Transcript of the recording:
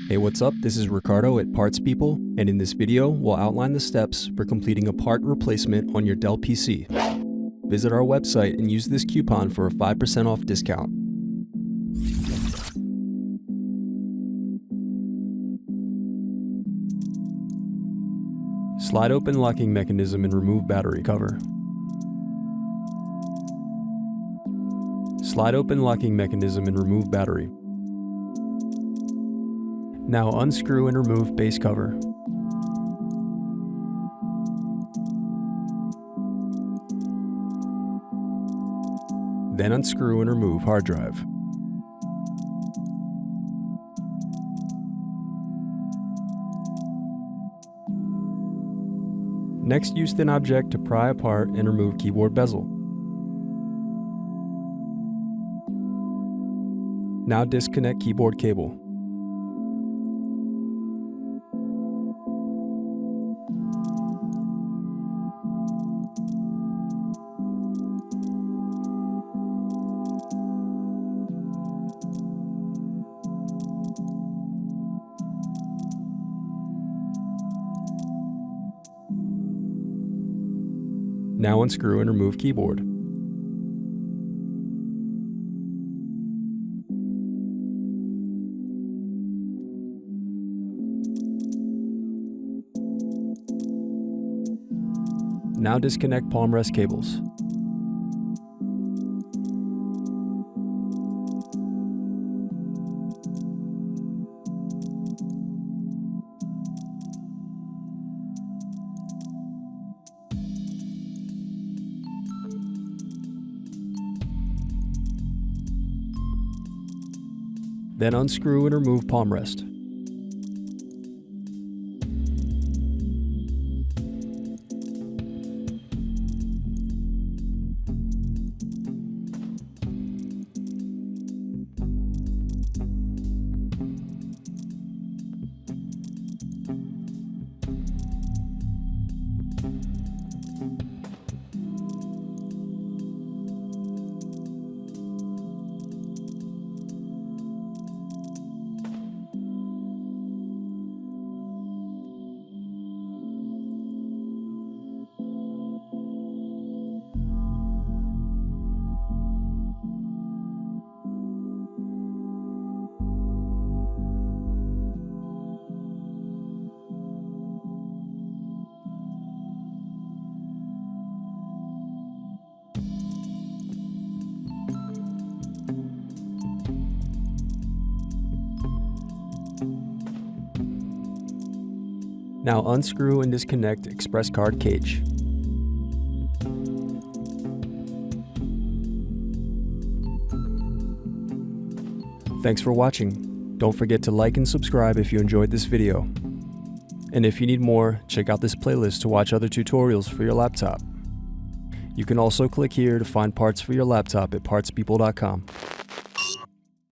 Hey, what's up? This is Ricardo at Parts People, and in this video, we'll outline the steps for completing a part replacement on your Dell PC. Visit our website and use this coupon for a 5% off discount. Slide open locking mechanism and remove battery cover. Slide open locking mechanism and remove battery. Now unscrew and remove base cover. Then unscrew and remove hard drive. Next, use thin object to pry apart and remove keyboard bezel. Now disconnect keyboard cable. Now unscrew and remove keyboard. Now disconnect palmrest cables. Then unscrew and remove palmrest. Now unscrew and disconnect express card cage. Thanks for watching. Don't forget to like and subscribe if you enjoyed this video. And if you need more, check out this playlist to watch other tutorials for your laptop. You can also click here to find parts for your laptop at partspeople.com.